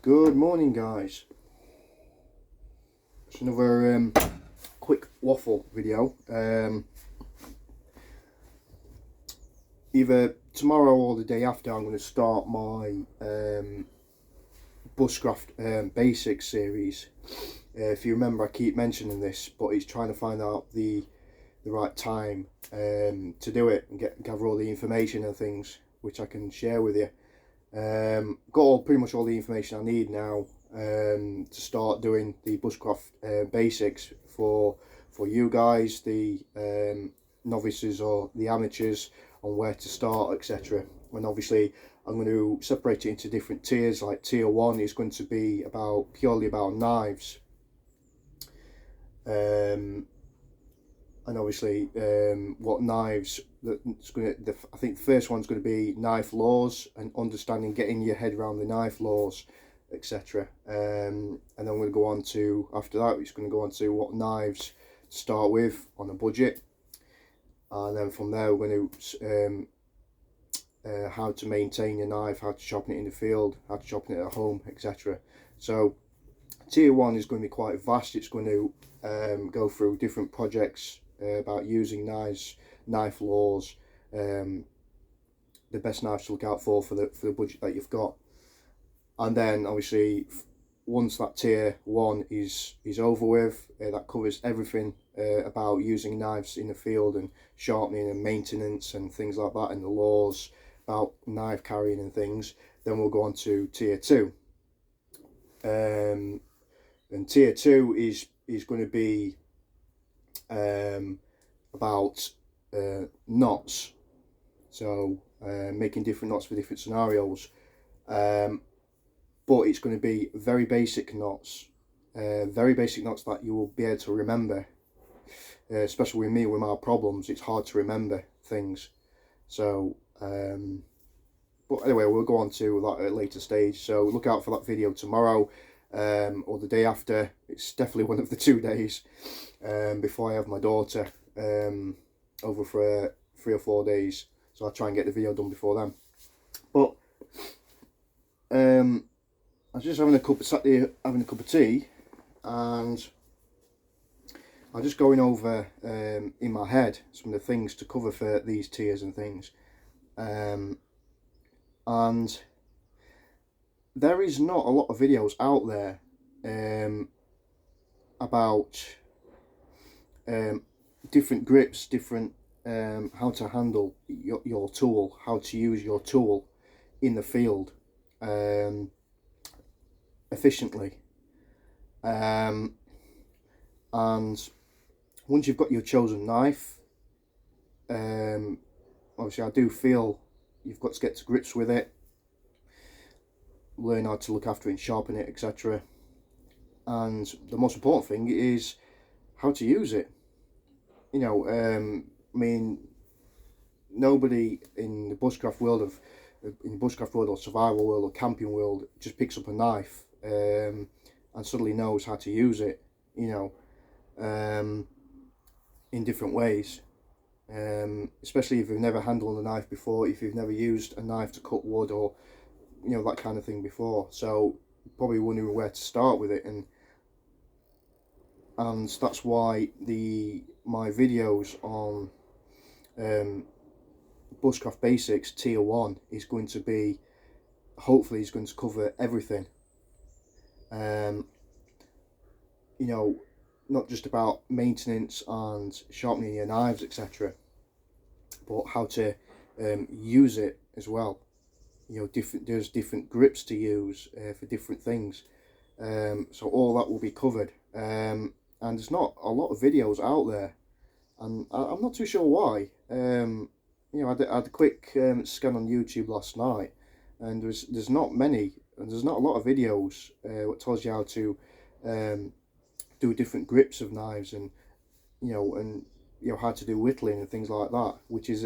Good morning, guys. It's another quick waffle video. Either tomorrow or the day after, I'm going to start my Bushcraft Basics series. If you remember, I keep mentioning this, but it's trying to find out the right time to do it and gather all the information and things which I can share with you. Got pretty much all the information I need now to start doing the Bushcraft Basics for you guys, the novices or the amateurs, on where to start, etc. And obviously I'm going to separate it into different tiers. Like tier 1 is going to be purely about knives, and obviously what knives I think the first one's going to be knife laws and understanding, getting your head around the knife laws, etc. And then we're going to go on to, after that, it's going to go on to what knives to start with on a budget, and then from there we're going to how to maintain your knife, how to sharpen it in the field, how to sharpen it at home, etc. So tier 1 is going to be quite vast. It's going to go through different projects about using knives, knife laws, the best knives to look out for the budget that you've got. And then obviously once that tier 1 is over with, that covers everything about using knives in the field and sharpening and maintenance and things like that, and the laws about knife carrying and things. Then we'll go on to tier 2. And tier 2 is going to be about knots, so making different knots for different scenarios, but it's going to be very basic knots that you will be able to remember, especially with me with my problems. It's hard to remember things, so but anyway, we'll go on to that at a later stage, so look out for that video tomorrow or the day after. It's definitely one of the 2 days before I have my daughter over for 3 or 4 days, so I'll try and get the video done before then. But I was just having a cup of tea, and I'm just going over in my head some of the things to cover for these tiers and things, and there is not a lot of videos out there about different grips, different how to handle your tool, how to use your tool in the field efficiently. And once you've got your chosen knife, obviously I do feel you've got to get to grips with it, learn how to look after it and sharpen it, etc. And the most important thing is how to use it. You know, I mean, nobody in the bushcraft world or survival world or camping world just picks up a knife and suddenly knows how to use it, you know, in different ways. Especially if you've never handled a knife before, if you've never used a knife to cut wood or, you know, that kind of thing before. So probably wondering where to start with it, and that's why my videos on Bushcraft Basics tier 1 is going to be, hopefully is going to cover everything. You know, not just about maintenance and sharpening your knives, etc., but how to use it as well. You know, there's different grips to use for different things, so all that will be covered. And there's not a lot of videos out there, and I'm not too sure why. You know, I had a quick scan on YouTube last night, and there's not many, and there's not a lot of videos that tells you how to do different grips of knives, and you know how to do whittling and things like that, which is,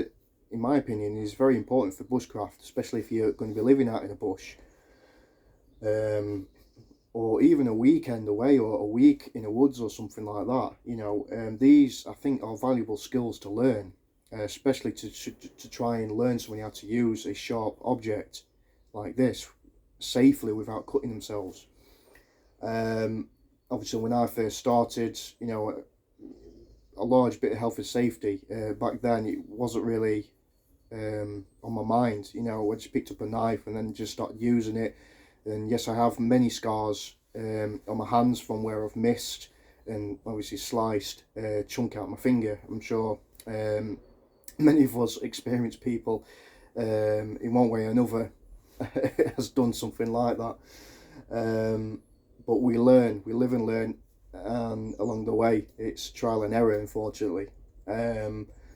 in my opinion, is very important for bushcraft, especially if you're going to be living out in a bush, or even a weekend away or a week in the woods or something like that. You know, these I think are valuable skills to learn, especially to try and learn someone how to use a sharp object like this, safely without cutting themselves. Obviously, when I first started, you know, a large bit of health and safety back then, it wasn't really on my mind. You know, I just picked up a knife and then just started using it. And yes, I have many scars on my hands from where I've missed and obviously sliced a chunk out my finger. I'm sure many of us experienced people in one way or another has done something like that. But we learn, we live and learn, and along the way it's trial and error, unfortunately.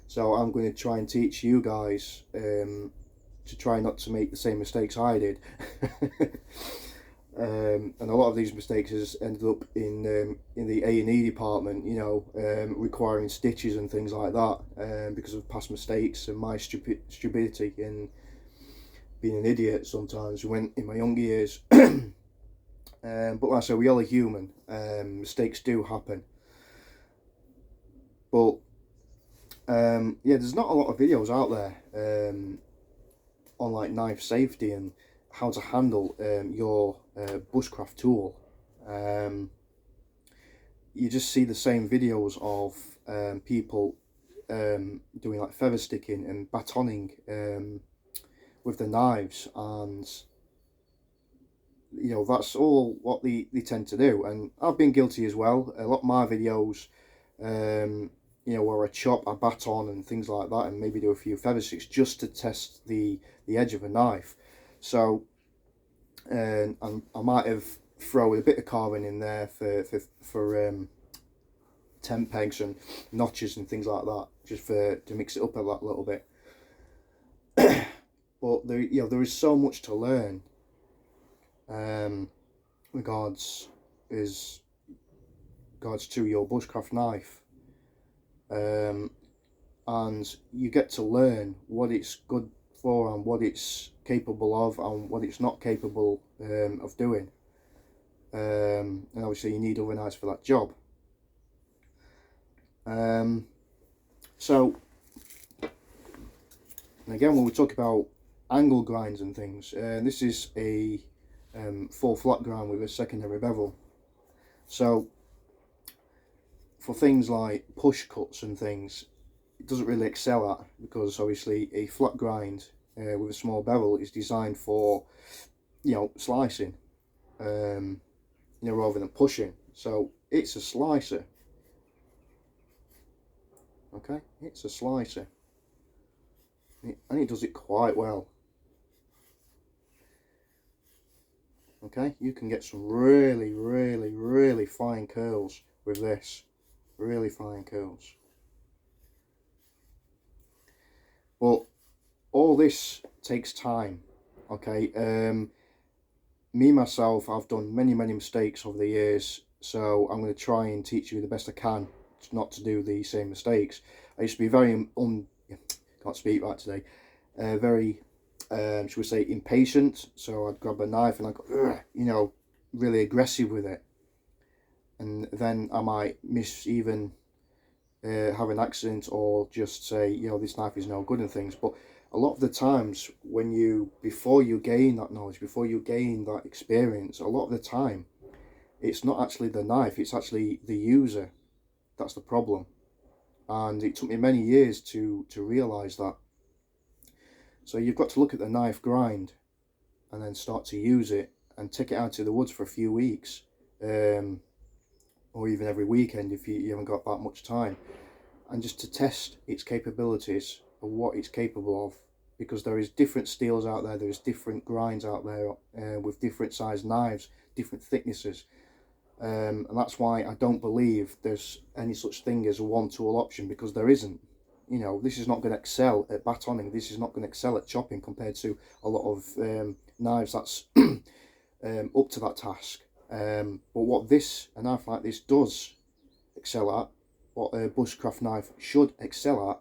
So I'm going to try and teach you guys to try not to make the same mistakes I did. And a lot of these mistakes has ended up in the A&E department, you know, requiring stitches and things like that, because of past mistakes and my stupidity and being an idiot sometimes when in my younger years. But like I said, we all are human. Mistakes do happen. But yeah, there's not a lot of videos out there on like knife safety and how to handle your bushcraft tool. You just see the same videos of people doing like feather sticking and batoning with the knives, and you know, that's all what they tend to do. And I've been guilty as well. A lot of my videos, you know, where I chop, I baton and things like that, and maybe do a few feather sticks just to test the edge of a knife. So and I might have thrown a bit of carving in there for tent pegs and notches and things like that, just to mix it up a little bit. But there, you know, there is so much to learn regards to your bushcraft knife, and you get to learn what it's good for and what it's capable of and what it's not capable of doing, and obviously you need other knives for that job. So again, when we talk about angle grinds and things, this is a full flat grind with a secondary bevel. So for things like push cuts and things, it doesn't really excel at, because obviously a flat grind with a small bevel is designed for, you know, slicing, you know, rather than pushing. So it's a slicer. Okay, it's a slicer, and it does it quite well. Okay, you can get some really, really, really fine curls with this. Really fine curls. But all this takes time. Okay, me myself, I've done many mistakes over the years, so I'm going to try and teach you the best I can not to do the same mistakes. I used to be very can't speak right today, very should we say impatient. So I'd grab a knife and I'd go, you know, really aggressive with it, and then I might miss even have an accident, or just say, you know, this knife is no good and things. But a lot of the times when before you gain that knowledge, before you gain that experience, a lot of the time it's not actually the knife, it's actually the user that's the problem. And it took me many years to realise that. So you've got to look at the knife grind and then start to use it and take it out to the woods for a few weeks, or even every weekend if you haven't got that much time, and just to test its capabilities of what it's capable of, because there is different steels out there, there's different grinds out there with different sized knives, different thicknesses, and that's why I don't believe there's any such thing as a one tool option, because there isn't. You know, this is not going to excel at batoning, this is not going to excel at chopping compared to a lot of knives that's up to that task. But what a knife like this does excel at, what a bushcraft knife should excel at,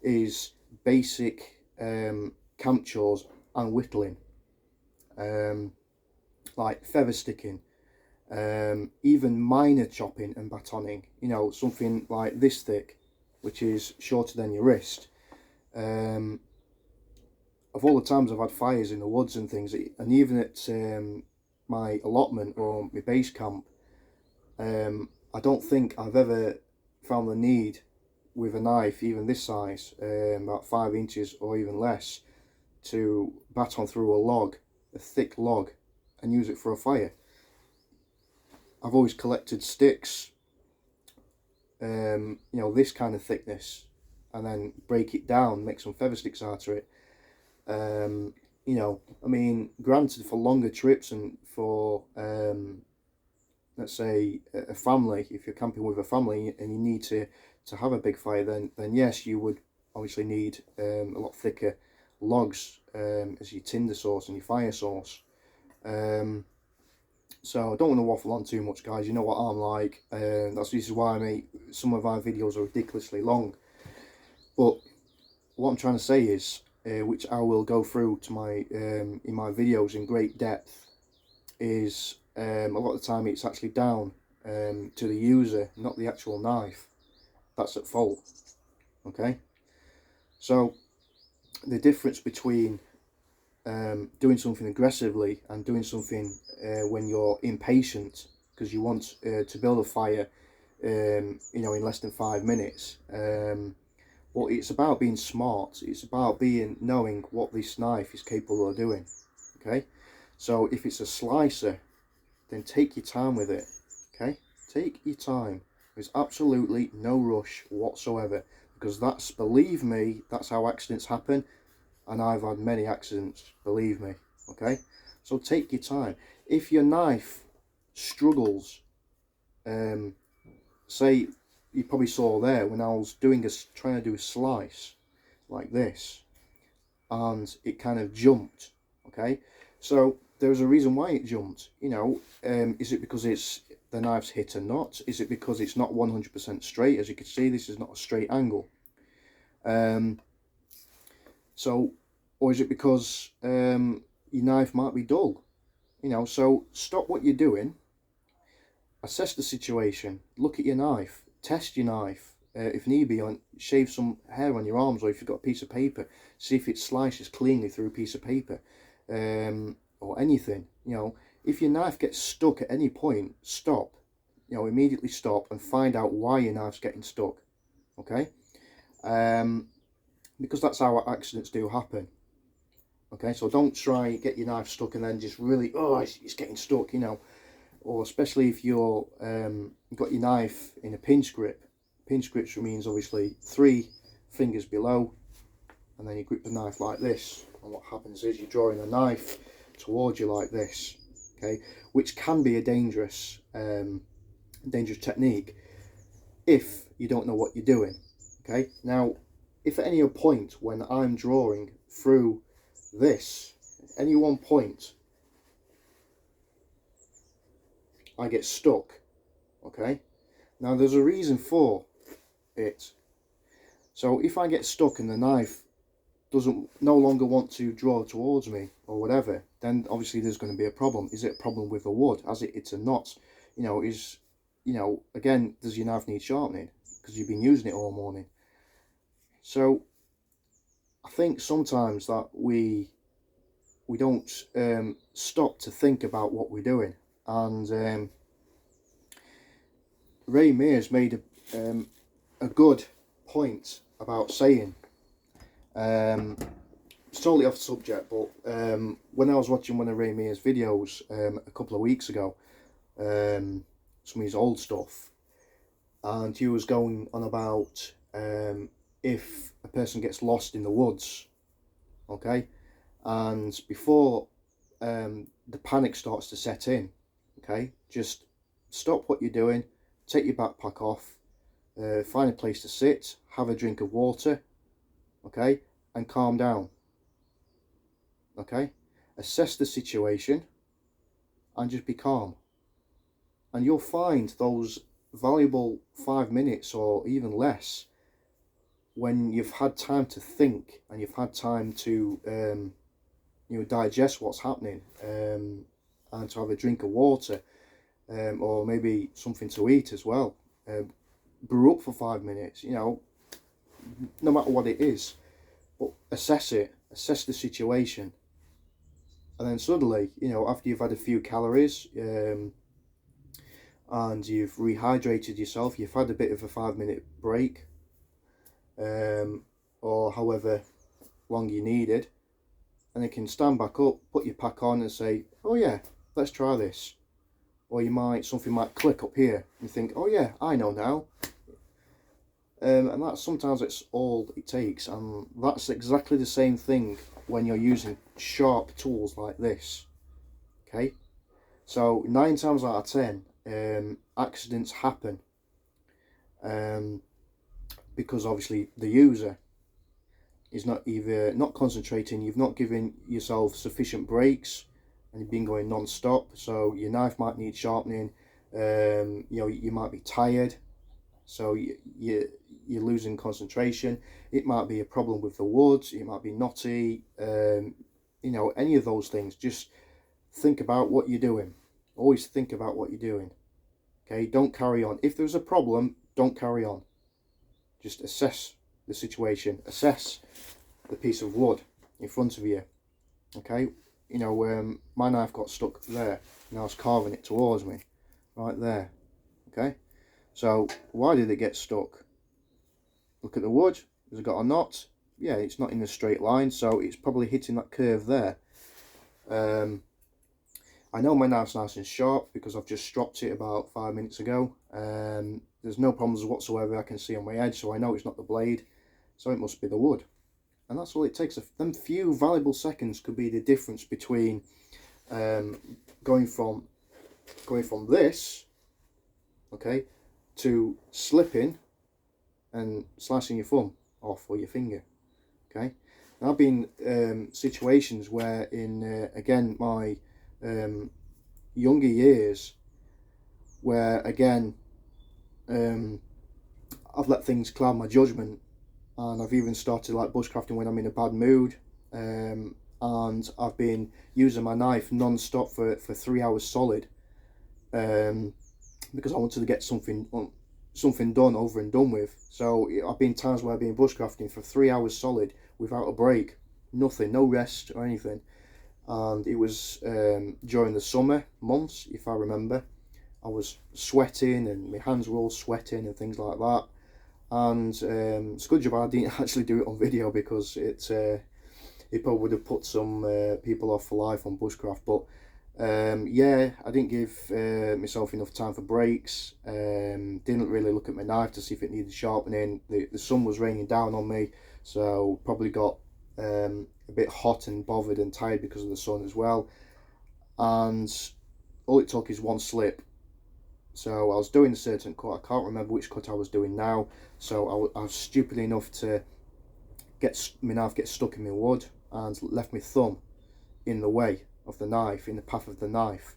is basic camp chores and whittling, like feather sticking, even minor chopping and batoning. You know, something like this thick, which is shorter than your wrist. of all the times I've had fires in the woods and things, and even at my allotment or my base camp, I don't think I've ever found the need with a knife, even this size, about 5 inches or even less, to baton through a log, a thick log, and use it for a fire. I've always collected sticks, you know, this kind of thickness, and then break it down, make some feather sticks out of it. You know, I mean, granted, for longer trips and for let's say a family, if you're camping with a family and you need to have a big fire, then yes, you would obviously need a lot thicker logs as your tinder source and your fire source. So I don't want to waffle on too much, guys. You know what I'm like. This is why some of our videos are ridiculously long. But what I'm trying to say is, which I will go through to my in my videos in great depth, is a lot of the time it's actually down to the user, not the actual knife, that's at fault. Okay, so the difference between doing something aggressively and doing something when you're impatient because you want to build a fire, you know, in less than 5 minutes. But it's about being smart. It's about knowing what this knife is capable of doing. Okay, so if it's a slicer, then take your time with it. Okay, take your time. There's absolutely no rush whatsoever, because believe me, that's how accidents happen, and I've had many accidents, believe me. Okay, so take your time. If your knife struggles, say you probably saw there when I was trying to do a slice like this, and it kind of jumped. Okay, so there's a reason why it jumped. You know, is it because the knife's hit a knot? Is it because it's not 100% straight? As you can see, this is not a straight angle. So, or is it because your knife might be dull? You know, so stop what you're doing, assess the situation, look at your knife, test your knife. If need be, shave some hair on your arms, or if you've got a piece of paper, see if it slices cleanly through a piece of paper, or anything. You know, if your knife gets stuck at any point, stop. You know, immediately stop and find out why your knife's getting stuck. Okay, because that's how accidents do happen. Okay, so don't try get your knife stuck and then just really, oh, it's getting stuck, you know. Or especially if you've got your knife in a pinch grip. Pinch grip means obviously 3 fingers below, and then you grip the knife like this, and what happens is you're drawing a knife towards you like this. Okay, which can be a dangerous technique if you don't know what you're doing. Okay, now if at any point when I'm drawing through this, any one point I get stuck, okay, now there's a reason for it. So if I get stuck and the knife no longer want to draw towards me or whatever, then obviously there's going to be a problem. Is it a problem with the wood? It's a knot? You know, again, does your knife need sharpening because you've been using it all morning? So I think sometimes that we don't stop to think about what we're doing. And Ray Mears made a good point about saying, it's totally off subject, but when I was watching one of Ray Mears' videos a couple of weeks ago, some of his old stuff, and he was going on about if a person gets lost in the woods, okay, and before the panic starts to set in, okay, just stop what you're doing, take your backpack off, find a place to sit, have a drink of water, okay, and calm down. Okay, assess the situation and just be calm, and you'll find those valuable 5 minutes or even less when you've had time to think and you've had time to you know, digest what's happening, and to have a drink of water, or maybe something to eat as well. Brew up for 5 minutes, you know, no matter what it is, but assess it assess the situation, and then suddenly, you know, after you've had a few calories, and you've rehydrated yourself, you've had a bit of a 5-minute break, or however long you needed, and you can stand back up, put your pack on and say, oh yeah, let's try this. Or something might click up here and think, oh yeah, I know now. And sometimes it's all it takes, and that's exactly the same thing when you're using sharp tools like this. Okay, so 9 times out of 10, accidents happen, because obviously the user is not concentrating, you've not given yourself sufficient breaks, and you've been going non-stop, so your knife might need sharpening. You know, you might be tired, so you're losing concentration. It might be a problem with the wood, it might be knotty, you know, any of those things. Just think about what you're doing. Always think about what you're doing. Okay, don't carry on. If there's a problem, don't carry on. Just assess the situation, assess the piece of wood in front of you. Okay, you know, my knife got stuck there, and I was carving it towards me, right there. Okay, so why did it get stuck? Look at the wood. Has it got a knot? Yeah, it's not in a straight line, so it's probably hitting that curve there. I know my knife's nice and sharp because I've just stropped it about 5 minutes ago. There's no problems whatsoever I can see on my edge, so I know it's not the blade, so it must be the wood. And that's all it takes. Them few valuable seconds could be the difference between going from this, okay, to slipping and slicing your thumb off or your finger. Okay, and I've been situations where in again my younger years, where again I've let things cloud my judgment, and I've even started like bushcrafting when I'm in a bad mood, and I've been using my knife non-stop for 3 hours solid, because I wanted to get something done over and done with. So I've been times where I've been bushcrafting for 3 hours solid without a break, nothing, no rest or anything. And it was during the summer months, if I remember. I was sweating and my hands were all sweating and things like that. And it's a good job I didn't actually do it on video, because it probably would have put some people off for life on bushcraft. But yeah, I didn't give myself enough time for breaks. Didn't really look at my knife to see if it needed sharpening. The sun was raining down on me, so probably got a bit hot and bothered and tired because of the sun as well. And all it took is one slip. So I was doing a certain cut, I can't remember which cut I was doing now, so I was stupid enough to my knife get stuck in my wood and left my thumb in the way of the knife, in the path of the knife.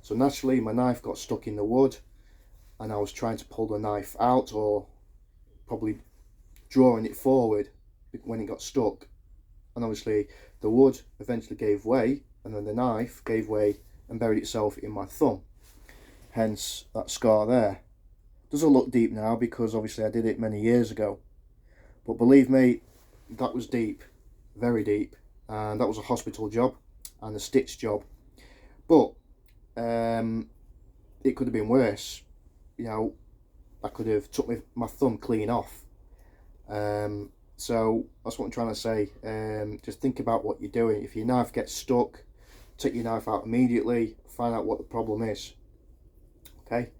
So naturally my knife got stuck in the wood, and I was trying to pull the knife out, or probably drawing it forward when it got stuck, and obviously the wood eventually gave way, and then the knife gave way and buried itself in my thumb. Hence that scar there. Doesn't look deep now because obviously I did it many years ago, but believe me, that was deep, very deep, and that was a hospital job and a stitch job. But it could have been worse. You know, I could have took my thumb clean off. So that's what I'm trying to say. Just think about what you're doing. If your knife gets stuck, take your knife out immediately, find out what the problem is. Okay,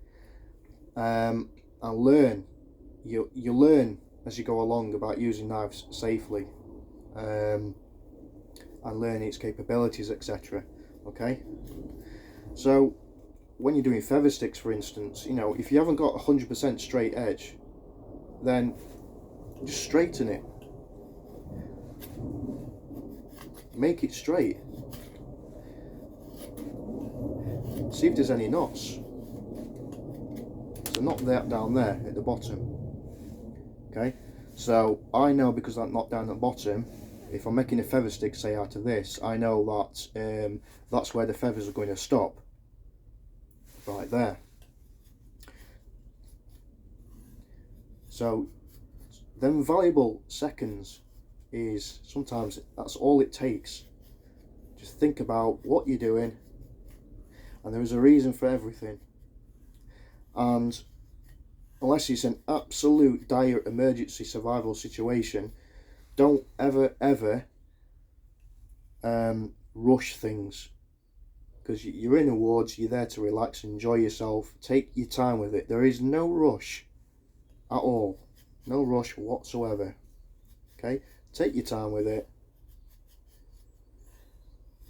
and learn. You learn as you go along about using knives safely, and learn its capabilities, etc. Okay, so when you're doing feather sticks, for instance, you know, if you haven't got 100% straight edge, then just straighten it. Make it straight. See if there's any knots. There's a knot there, down there at the bottom. Okay, so I know, because that knot down at the bottom, if I'm making a feather stick, say out of this, I know that that's where the feathers are going to stop. Right there. So them valuable seconds is sometimes that's all it takes. Just think about what you're doing, and there is a reason for everything. And unless it's an absolute dire emergency survival situation, don't ever rush things, because you're in the woods, you're there to relax, enjoy yourself, take your time with it. There is no rush at all, no rush whatsoever. Okay, take your time with it,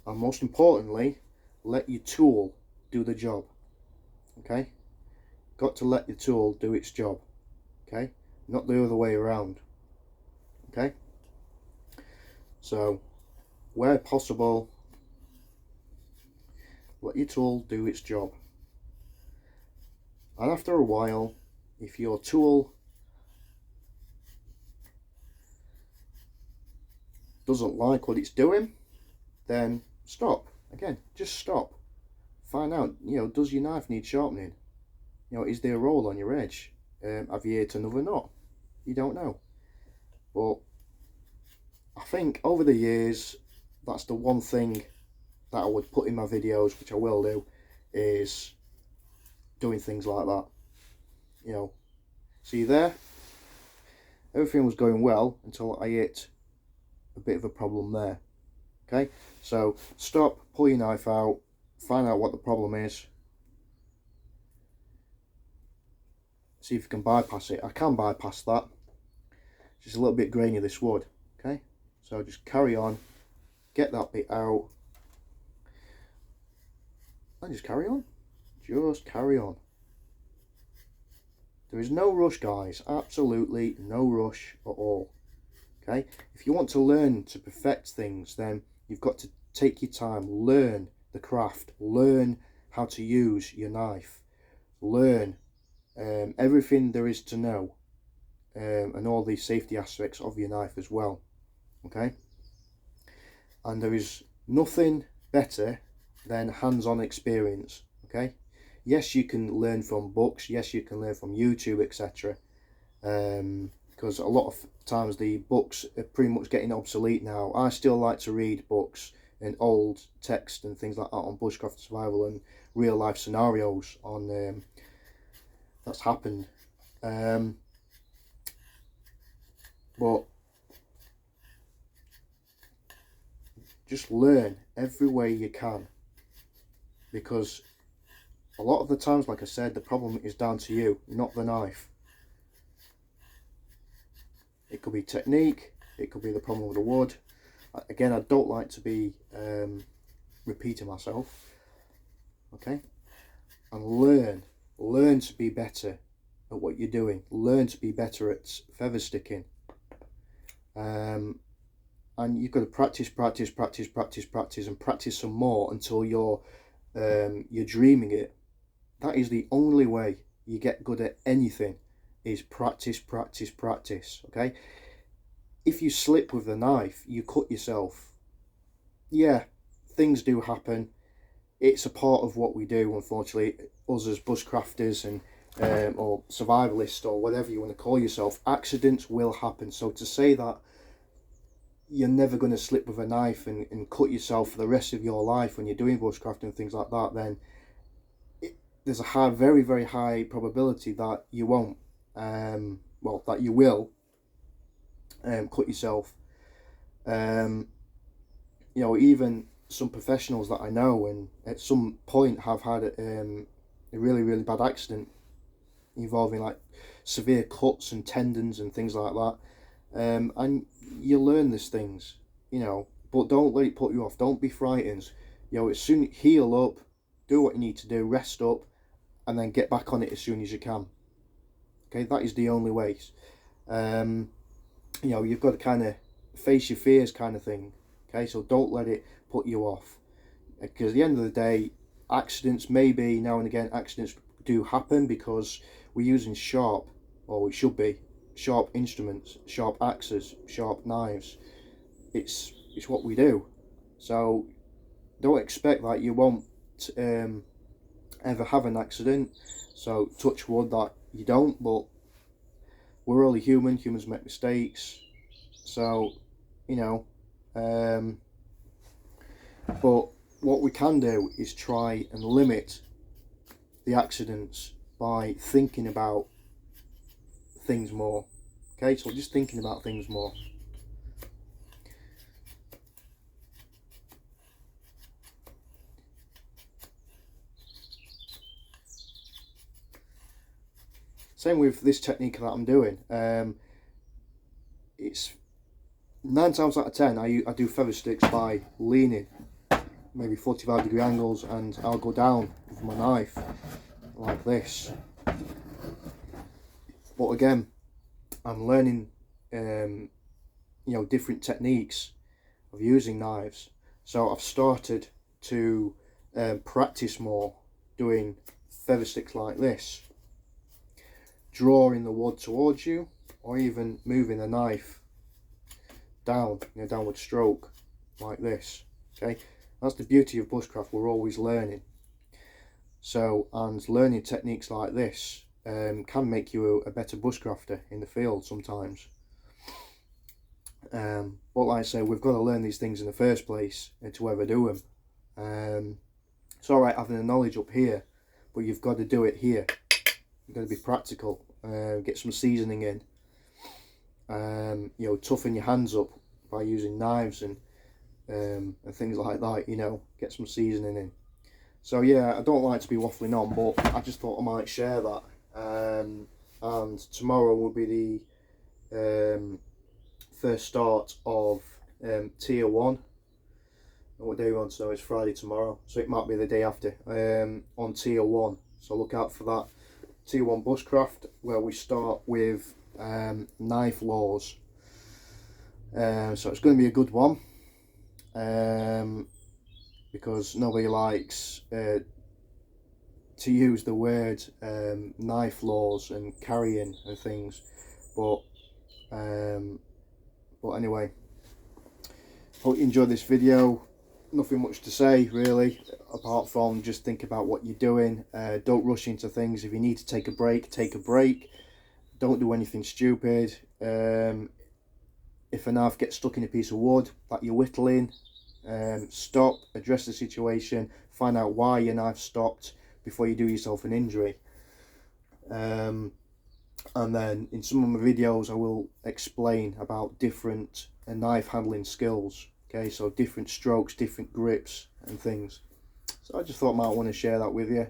and most importantly, let your tool do the job. Okay, got to let the tool do its job. Okay, not the other way around. Okay, so where possible, let your tool do its job. And after a while, if your tool doesn't like what it's doing, then stop. Again, just stop. Find out, does your knife need sharpening? Is there a roll on your edge? Have you hit another knot? You don't know. But I think over the years, that's the one thing that I would put in my videos, which I will do, is doing things like that. See there? Everything was going well until I hit a bit of a problem there. Okay, so stop, pull your knife out, find out what the problem is, see if you can bypass it. I can bypass that. It's just a little bit grainy, this wood. Okay, so just carry on, get that bit out, and just carry on. Just carry on. There is no rush, guys. Absolutely no rush at all. Okay, if you want to learn to perfect things, then you've got to take your time, learn the craft, learn how to use your knife, learn everything there is to know, and all the safety aspects of your knife as well. Okay, and there is nothing better than hands-on experience. Okay, yes, you can learn from books, yes, you can learn from YouTube, etc. Because a lot of times the books are pretty much getting obsolete now. I still like to read books and old text and things like that on bushcraft survival and real life scenarios on that's happened. But just learn every way you can, because a lot of the times, like I said, the problem is down to you, not the knife. It could be technique, it could be the problem with the wood. Again, I don't like to be repeating myself. Okay, and learn to be better at what you're doing. Learn to be better at feather sticking. And you've got to practice, and practice some more until you're dreaming it. That is the only way you get good at anything, is practice. Okay, if you slip with the knife, you cut yourself. Yeah, things do happen. It's a part of what we do, unfortunately. Us as bushcrafters and or survivalists, or whatever you want to call yourself, accidents will happen. So to say that you're never going to slip with a knife and cut yourself for the rest of your life when you're doing bushcrafting and things like that, then there's a very high probability that you won't, that you will cut yourself. Even some professionals that I know, and at some point have had a really bad accident involving like severe cuts and tendons and things like that. And you learn these things, but don't let it put you off. Don't be frightened. As soon heal up, do what you need to do, rest up, and then get back on it as soon as you can. Okay, that is the only way. You've got to kind of face your fears, kind of thing. Okay, so don't let it put you off, because at the end of the day, accidents, maybe now and again, accidents do happen because we're using sharp, or it should be sharp instruments, sharp axes, sharp knives. It's what we do. So don't expect that you won't ever have an accident. So touch wood that you don't, but we're only human. Humans make mistakes. So you know. But what we can do is try and limit the accidents by thinking about things more. Okay, so just thinking about things more. Same with this technique that I'm doing. It's 9 times out of 10 I do feather sticks by leaning maybe 45-degree angles, and I'll go down with my knife like this. But again, I'm learning you know, different techniques of using knives, so I've started to practice more doing feather sticks like this, drawing the wood towards you, or even moving the knife down in a downward stroke like this. Okay, that's the beauty of bushcraft, we're always learning. So, and learning techniques like this can make you a better bushcrafter in the field sometimes. But like I say, we've got to learn these things in the first place to ever do them. It's alright having the knowledge up here, but you've got to do it here. You've got to be practical, get some seasoning in, you know, toughen your hands up by using knives and things like that, you know, get some seasoning in. So yeah, I don't like to be waffling on, but I just thought I might share that. And tomorrow will be the first start of tier 1. And what day we're on today? It's Friday tomorrow, so it might be the day after, on tier 1. So look out for that. Tier 1 bushcraft, where we start with knife laws. So it's going to be a good one, because nobody likes to use the word knife laws and carrying and things, but anyway, hope you enjoyed this video. Nothing much to say really, apart from just think about what you're doing. Don't rush into things. If you need to take a break, take a break. Don't do anything stupid. If a knife gets stuck in a piece of wood that you're whittling, stop, address the situation, find out why your knife stopped before you do yourself an injury. And then in some of my videos I will explain about different knife handling skills. Okay, so different strokes, different grips and things. So I just thought I might want to share that with you.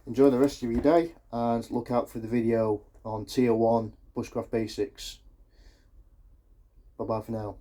Enjoy the rest of your day, and look out for the video on tier 1 bushcraft basics. Bye bye for now.